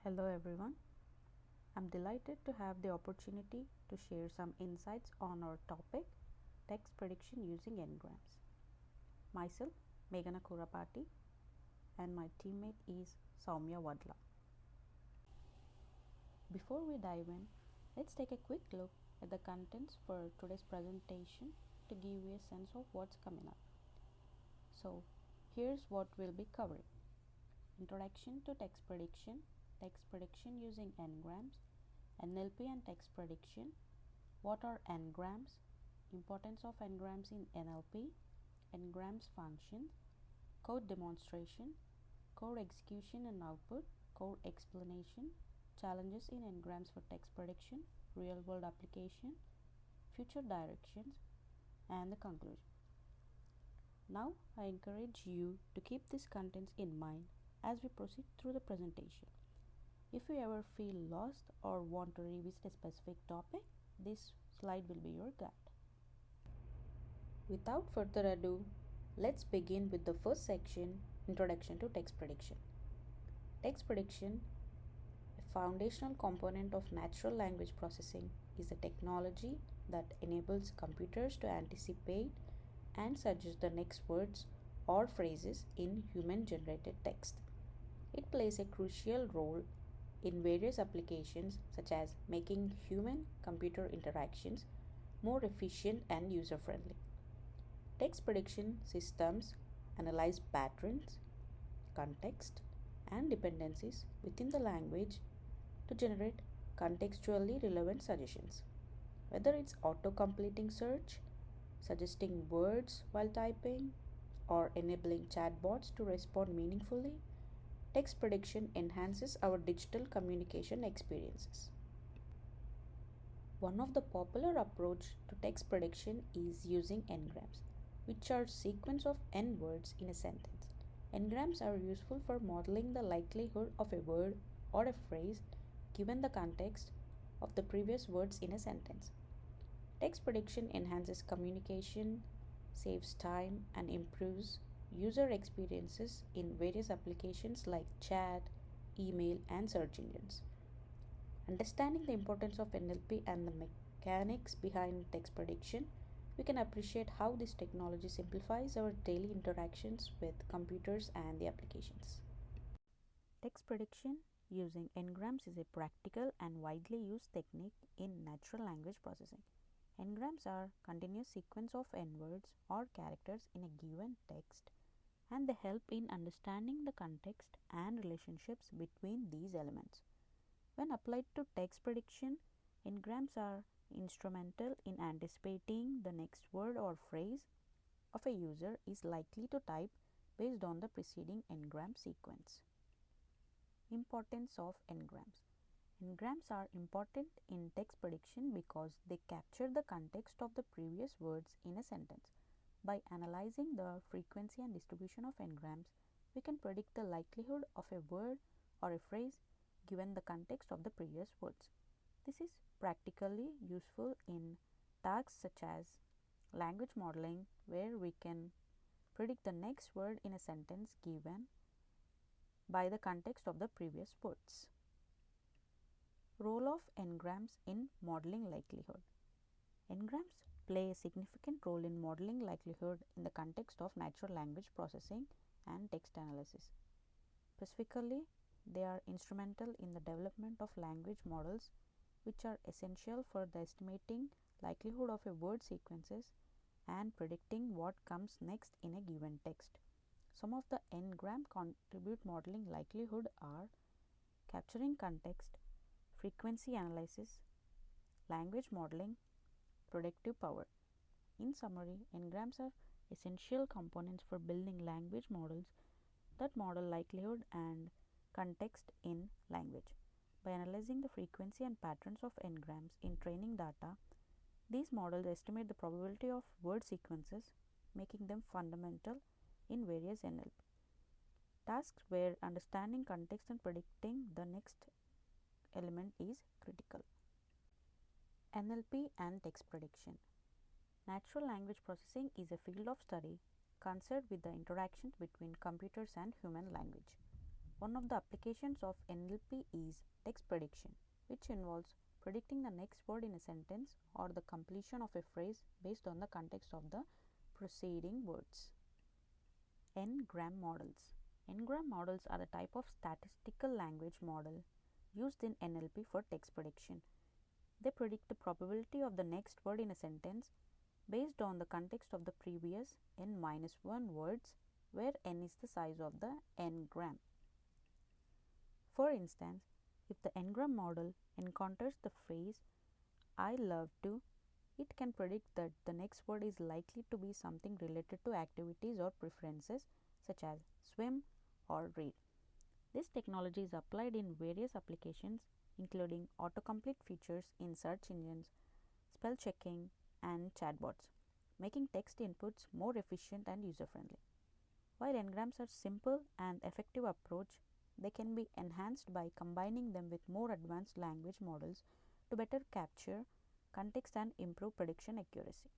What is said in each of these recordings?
Hello everyone. I'm delighted to have the opportunity to share some insights on our topic text prediction using n-grams. Myself, Meghana Kurapati, and my teammate is Soumya Wadla. Before we dive in, let's take a quick look at the contents for today's presentation to give you a sense of what's coming up. So, here's what we'll be covering: introduction to text prediction using n-grams, NLP and text prediction, what are n-grams, importance of n-grams in NLP, n-grams functions, code demonstration, code execution and output, code explanation, challenges in n-grams for text prediction, real world application, future directions, and the conclusion. Now I encourage you to keep these contents in mind as we proceed through the presentation. If you ever feel lost or want to revisit a specific topic, this slide will be your guide. Without further ado, let's begin with the first section, Introduction to Text Prediction. Text prediction, a foundational component of natural language processing, is a technology that enables computers to anticipate and suggest the next words or phrases in human-generated text. It plays a crucial role in various applications such as making human-computer interactions more efficient and user-friendly. Text prediction systems analyze patterns, context, and dependencies within the language to generate contextually relevant suggestions. Whether it's auto-completing search, suggesting words while typing, or enabling chatbots to respond meaningfully, text prediction enhances our digital communication experiences. One of the popular approach to text prediction is using n-grams, which are sequence of n words in a sentence. N-grams are useful for modeling the likelihood of a word or a phrase given the context of the previous words in a sentence. Text prediction enhances communication, saves time, and improves user experiences in various applications like chat, email, and search engines. Understanding the importance of NLP and the mechanics behind text prediction, we can appreciate how this technology simplifies our daily interactions with computers and the applications. Text prediction using n-grams is a practical and widely used technique in natural language processing. N-grams are continuous sequence of n-words or characters in a given text, and they help in understanding the context and relationships between these elements. When applied to text prediction, n-grams are instrumental in anticipating the next word or phrase of a user is likely to type based on the preceding n-gram sequence. Importance of n-grams. N-grams are important in text prediction because they capture the context of the previous words in a sentence. By analyzing the frequency and distribution of n-grams, we can predict the likelihood of a word or a phrase given the context of the previous words. This is practically useful in tasks such as language modeling, where we can predict the next word in a sentence given by the context of the previous words. Role of n-grams in modeling likelihood. N-grams play a significant role in modeling likelihood in the context of natural language processing and text analysis. Specifically, they are instrumental in the development of language models, which are essential for the estimating likelihood of a word sequences and predicting what comes next in a given text. Some of the n-gram contribute modeling likelihood are capturing context, frequency analysis, language modeling, predictive power. In summary, n-grams are essential components for building language models that model likelihood and context in language. By analyzing the frequency and patterns of n-grams in training data, these models estimate the probability of word sequences, making them fundamental in various NLP tasks where understanding context and predicting the next element is critical. NLP and text prediction. Natural language processing is a field of study concerned with the interactions between computers and human language. One of the applications of NLP is text prediction, which involves predicting the next word in a sentence or the completion of a phrase based on the context of the preceding words. N-gram models. N-gram models are the type of statistical language model used in NLP for text prediction. They predict the probability of the next word in a sentence based on the context of the previous n-1 words, where n is the size of the n-gram. For instance, if the n-gram model encounters the phrase I love to, it can predict that the next word is likely to be something related to activities or preferences such as swim or read. This technology is applied in various applications including autocomplete features in search engines, spell checking, and chatbots, making text inputs more efficient and user-friendly. While n-grams are simple and effective approach, they can be enhanced by combining them with more advanced language models to better capture context and improve prediction accuracy.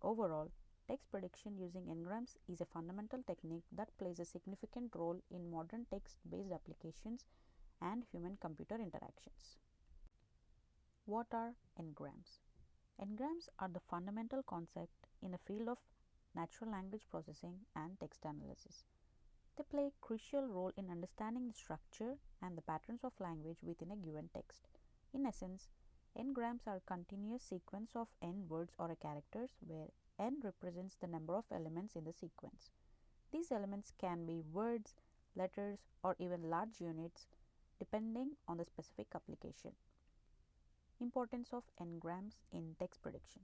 Overall, text prediction using n-grams is a fundamental technique that plays a significant role in modern text-based applications and human-computer interactions. What are n-grams? N-grams are the fundamental concept in the field of natural language processing and text analysis. They play a crucial role in understanding the structure and the patterns of language within a given text. In essence, n-grams are a continuous sequence of n words or characters where n represents the number of elements in the sequence. These elements can be words, letters, or even large units depending on the specific application. Importance of n-grams in text prediction.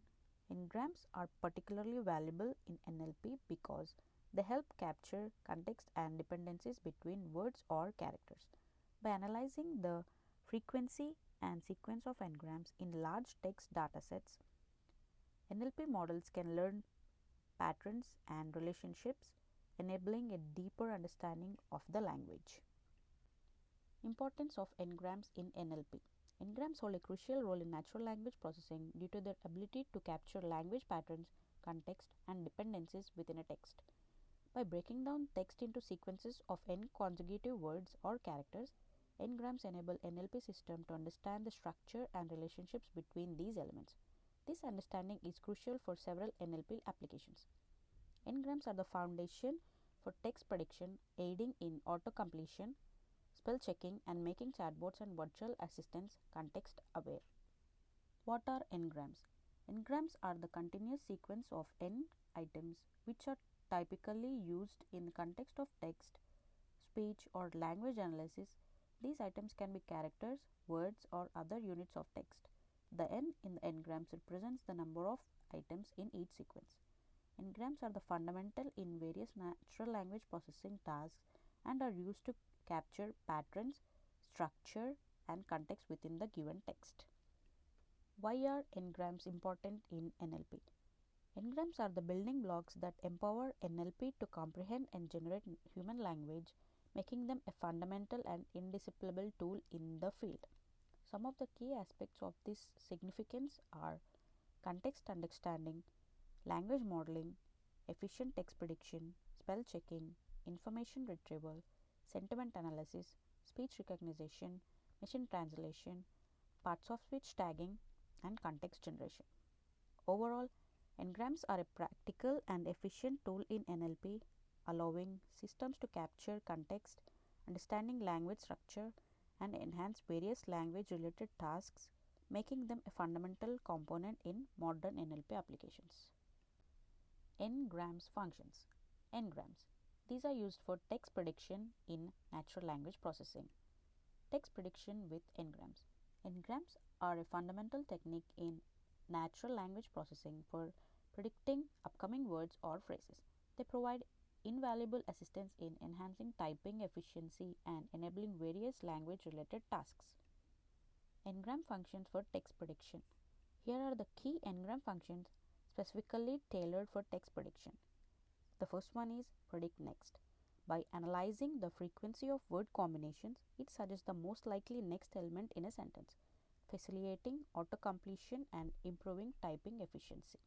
N-grams are particularly valuable in NLP because they help capture context and dependencies between words or characters. By analyzing the frequency and sequence of n-grams in large text datasets, NLP models can learn patterns and relationships, enabling a deeper understanding of the language. Importance of n-grams in NLP. N-grams hold a crucial role in natural language processing due to their ability to capture language patterns, context, and dependencies within a text. By breaking down text into sequences of n consecutive words or characters, n-grams enable NLP system to understand the structure and relationships between these elements. This understanding is crucial for several NLP applications. N-grams are the foundation for text prediction, aiding in auto-completion, spell checking, and making chatbots and virtual assistants context aware. What are n-grams? N-grams are the continuous sequence of n items which are typically used in the context of text, speech, or language analysis. These items can be characters, words, or other units of text. The n in the n-grams represents the number of items in each sequence. N-grams are the fundamental in various natural language processing tasks and are used to capture patterns, structure, and context within the given text. Why are n-grams important in NLP? N-grams are the building blocks that empower NLP to comprehend and generate human language, making them a fundamental and indispensable tool in the field. Some of the key aspects of this significance are context understanding, language modeling, efficient text prediction, spell checking, information retrieval, sentiment analysis, speech recognition, machine translation, parts of speech tagging, and context generation. Overall, n-grams are a practical and efficient tool in NLP, allowing systems to capture context, understanding language structure, and enhance various language-related tasks, making them a fundamental component in modern NLP applications. N-grams functions. N-grams. These are used for text prediction in natural language processing. Text prediction with n-grams. N-grams are a fundamental technique in natural language processing for predicting upcoming words or phrases. They provide invaluable assistance in enhancing typing efficiency and enabling various language-related tasks. N-gram functions for text prediction. Here are the key n-gram functions specifically tailored for text prediction. The first one is predict next. By analyzing the frequency of word combinations, it suggests the most likely next element in a sentence, facilitating auto-completion and improving typing efficiency.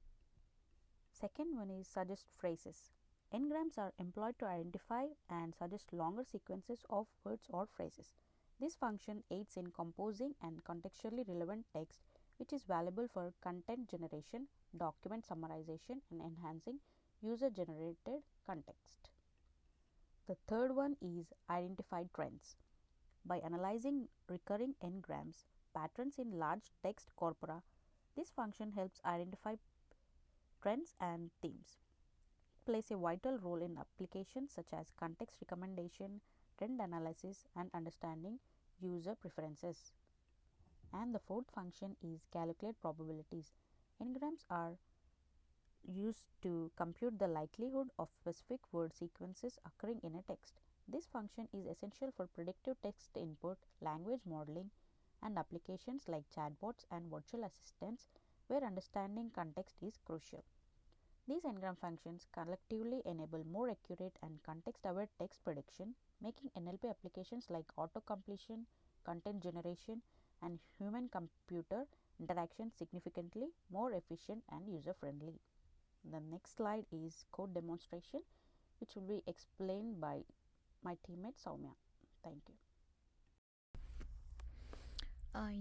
Second one is suggest phrases. N-grams are employed to identify and suggest longer sequences of words or phrases. This function aids in composing and contextually relevant text, which is valuable for content generation, document summarization, and enhancing user generated context. The third one is identify trends. By analyzing recurring n-grams patterns in large text corpora, this function helps identify trends and themes. It plays a vital role in applications such as context recommendation, trend analysis, and understanding user preferences. And the fourth function is calculate probabilities. N-grams are used to compute the likelihood of specific word sequences occurring in a text. This function is essential for predictive text input, language modeling, and applications like chatbots and virtual assistants where understanding context is crucial. These n-gram functions collectively enable more accurate and context-aware text prediction, making NLP applications like auto-completion, content generation, and human-computer interaction significantly more efficient and user-friendly. The next slide is code demonstration, which will be explained by my teammate Soumya. Thank you.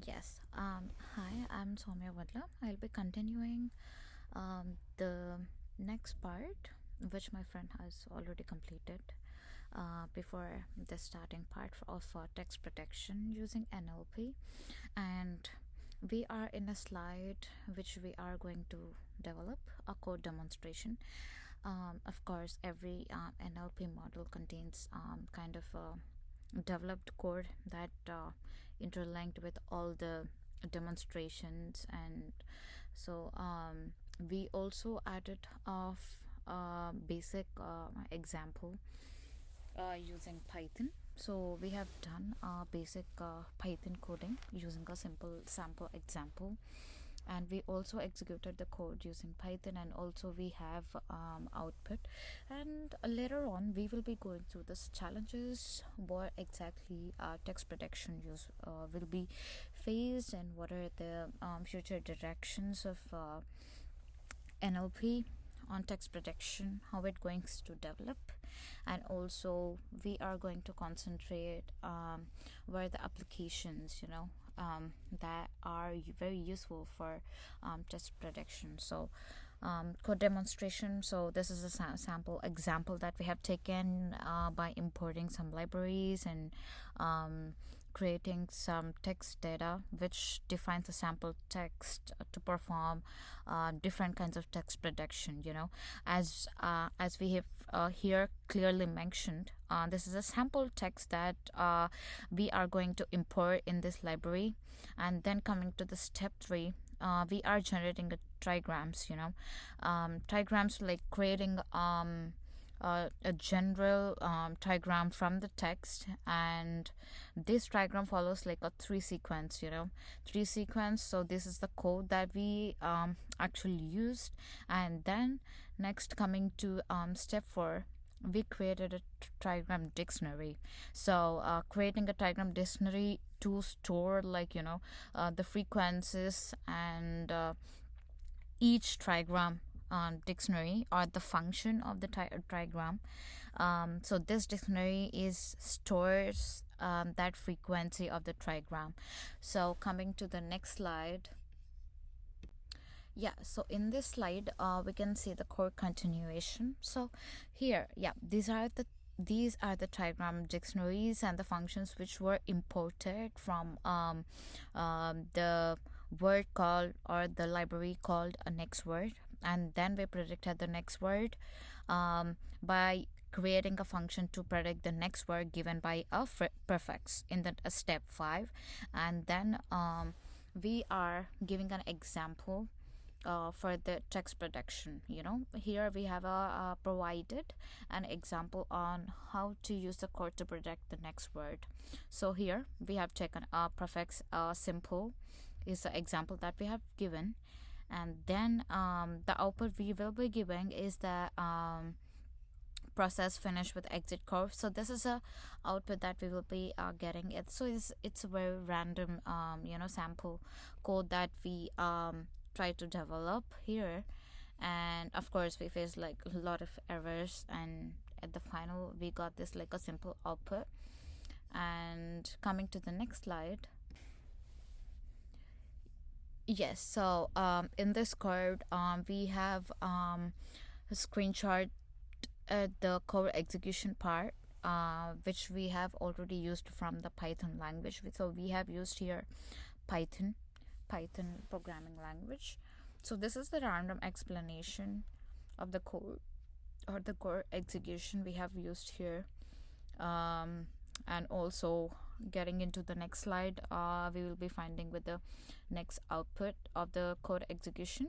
Yes. Hi, I'm Soumya Wadla. I'll be continuing the next part, which my friend has already completed before the starting part of text protection using NLP. And we are in a slide which we are going to develop a code demonstration. Of course, every NLP model contains kind of a developed code that interlinked with all the demonstrations, and so we also added a basic example using Python. So we have done basic Python coding using a simple sample example, and we also executed the code using Python, and also we have output. And later on we will be going through the challenges, what exactly text protection use will be faced, and what are the future directions of NLP on text protection, how it going to develop. And also we are going to concentrate where the applications that are very useful for text protection. So code demonstration, so this is a sample example that we have taken by importing some libraries and creating some text data which defines the sample text to perform different kinds of text protection. As we have here clearly mentioned, this is a sample text that we are going to import in this library. And then coming to the step 3, we are generating a trigrams. Trigrams, like creating a general trigram from the text, and this trigram follows like a 3 sequence. So this is the code that we actually used. And then next, coming to step 4, we created a trigram dictionary. So creating a trigram dictionary to store the frequencies and each trigram dictionary or the function of the trigram. So this dictionary is stores that frequency of the trigram. So coming to the next slide. Yeah, so in this slide we can see the core continuation. So here, these are the trigram dictionaries and the functions which were imported from the word called, or the library called a next word. And then we predicted the next word by creating a function to predict the next word given by a prefix in the step 5. And then we are giving an example for the text protection. Here we have provided an example on how to use the code to predict the next word. So here we have taken a prefix simple is the example that we have given. And then the output we will be giving is the process finish with exit curve. So this is a output that we will be getting it. So it's a very random sample code that we try to develop here. And of course we faced like a lot of errors, and at the final we got this like a simple output. And coming to the next slide. Yes, so in this code we have a screenshot at the code execution part, which we have already used from the Python language. So we have used here Python, Python programming language. So this is the random explanation of the code or the core execution we have used here. And also getting into the next slide, we will be finding with the next output of the code execution.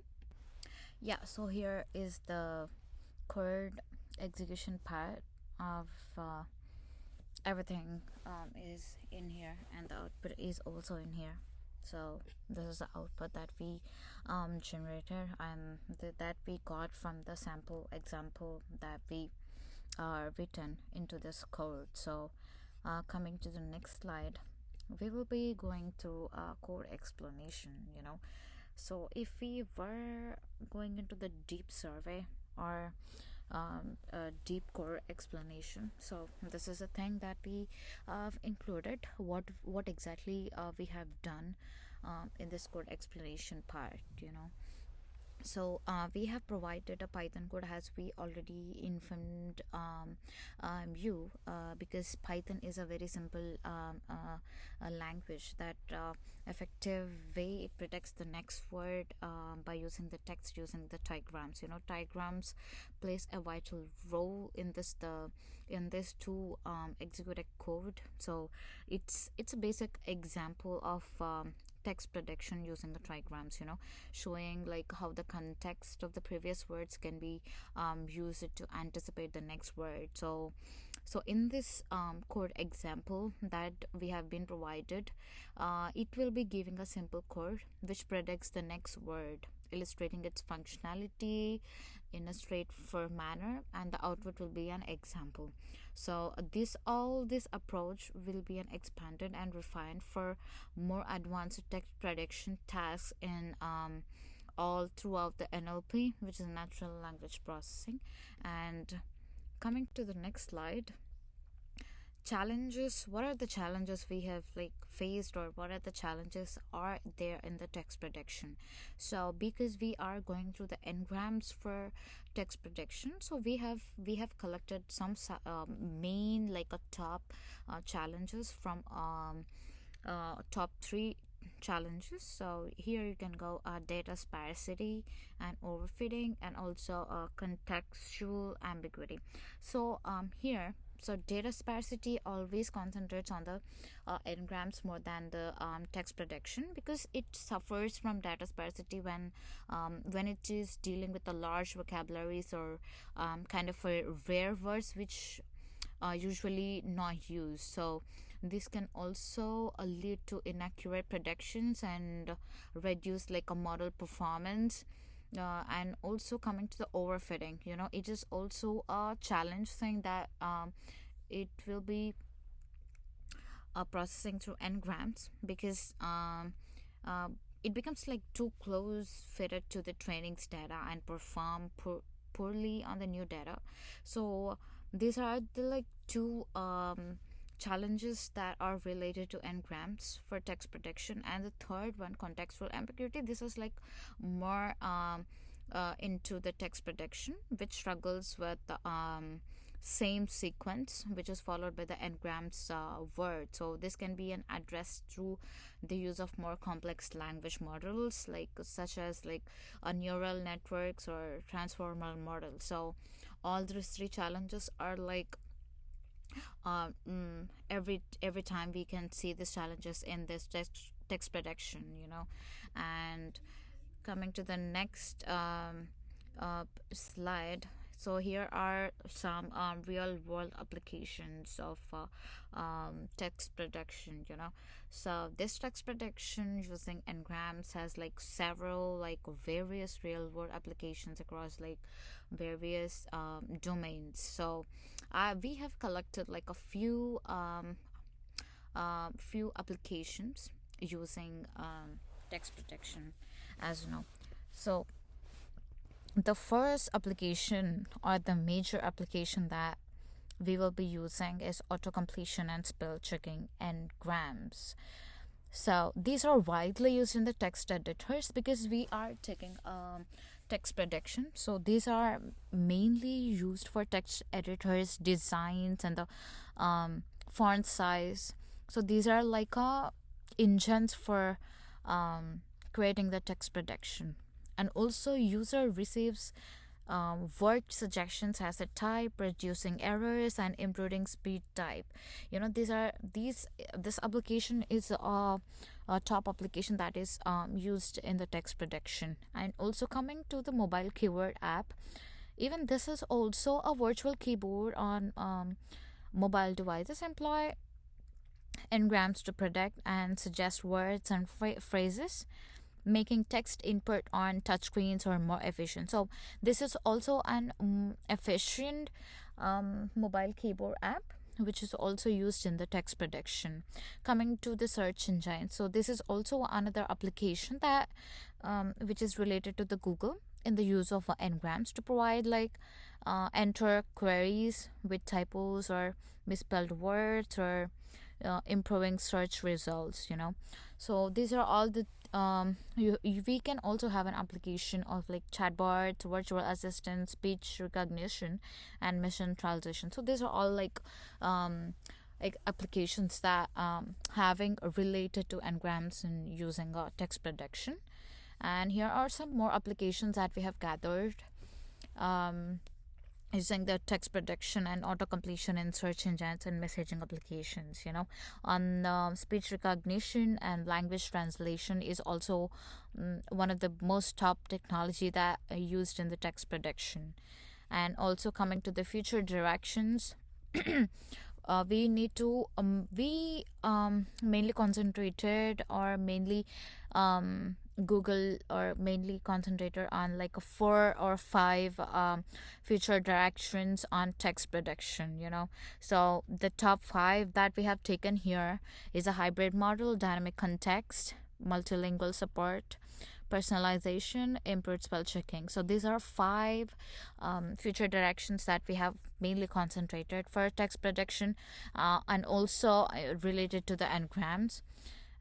Yeah, so here is the code execution part of everything is in here, and the output is also in here. So this is the output that we generated, and that we got from the sample example that we written into this code. So coming to the next slide, we will be going through a code explanation, so if we were going into the deep survey or a deep core explanation, so this is a thing that we have included what exactly we have done in this code explanation part. So we have provided a Python code, as we already informed you, because Python is a very simple a language that effective way it predicts the next word by using the text, using the diagrams. Diagrams plays a vital role in this to execute a code. So it's a basic example of text prediction using the trigrams, showing like how the context of the previous words can be used to anticipate the next word. So in this code example that we have been provided, it will be giving a simple code which predicts the next word, illustrating its functionality in a straightforward manner, and the output will be an example. So this approach will be an expanded and refined for more advanced text prediction tasks in all throughout the NLP, which is natural language processing. And coming to the next slide, challenges. What are the challenges we have like faced, or what are the challenges are there in the text prediction? So because we are going through the engrams for text prediction, so we have collected some main like a top challenges from top three challenges. So here you can go data sparsity and overfitting, and also contextual ambiguity. So here, so data sparsity always concentrates on the engrams more than the text prediction, because it suffers from data sparsity when it is dealing with the large vocabularies or kind of a rare words which are usually not used. So this can also lead to inaccurate predictions and reduce like a model performance. And also coming to the overfitting, it is also a challenge thing that it will be processing through n-grams, because it becomes like too close fitted to the training's data and perform poorly on the new data. So these are the like two challenges that are related to n-grams for text prediction. And the third one, contextual ambiguity, this is like more into the text prediction, which struggles with the same sequence which is followed by the n-grams word. So this can be an addressed through the use of more complex language models, like such as like neural networks or transformer models. So all these three challenges are like every time we can see these challenges in this text prediction. And coming to the next slide, so here are some real world applications of text prediction. So this text prediction using n-grams has like several like various real world applications across like various domains. So we have collected like a few applications using text prediction, as you know. So The first application or the major application that we will be using is auto completion and spell checking and grams. So these are widely used in the text editors because we are taking text prediction. So these are mainly used for text editors, designs, and the font size. So these are like engines for creating the text prediction. And also user receives word suggestions as a type, reducing errors and improving speed type. This application is a top application that is used in the text prediction. And also coming to the mobile keyword app, even this is also a virtual keyboard on mobile devices, employ engrams to predict and suggest words and phrases, making text input on touchscreens or more efficient. So this is also an efficient mobile keyboard app which is also used in the text prediction. Coming to the search engine, so this is also another application that which is related to the Google in the use of engrams to provide enter queries with typos or misspelled words or improving search results. So these are all the we can also have an application of like chatbots, virtual assistants, speech recognition, and mission translation. So these are all like applications that having related to engrams and using text prediction. And here are some more applications that we have gathered using the text prediction and auto completion in search engines and messaging applications. On speech recognition and language translation is also one of the most top technology that are used in the text prediction. And also coming to the future directions, we need to we mainly concentrated or mainly Google or mainly concentrated on like a 4 or 5 future directions on text prediction. So the top 5 that we have taken here is a hybrid model, dynamic context, multilingual support, personalization, improved spell checking. So these are 5 future directions that we have mainly concentrated for text prediction, and also related to the engrams.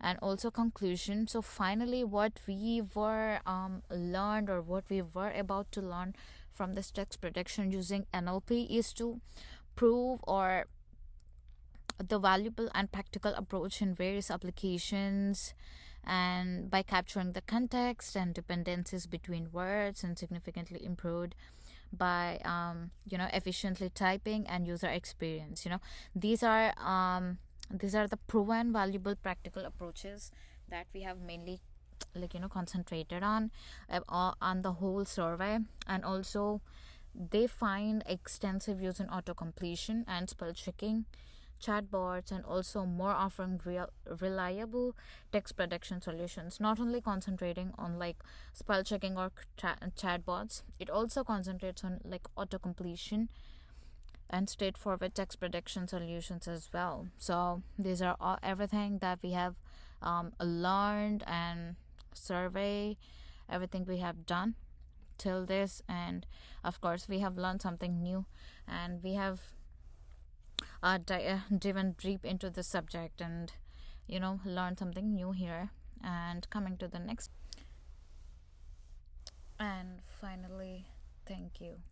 And also conclusion. So finally, what we were learned or what we were about to learn from this text prediction using NLP is to prove or the valuable and practical approach in various applications, and by capturing the context and dependencies between words, and significantly improved by efficiently typing and user experience. These are the proven valuable practical approaches that we have mainly concentrated on the whole survey. And also they find extensive use in auto completion and spell checking, chatbots, and also more offering reliable text prediction solutions. Not only concentrating on like spell checking or chatbots, it also concentrates on like auto completion and straightforward text prediction solutions as well. So these are everything that we have learned and survey everything we have done till this. And of course we have learned something new, and we have driven deep into the subject and learned something new here. And coming to the next, and finally, thank you.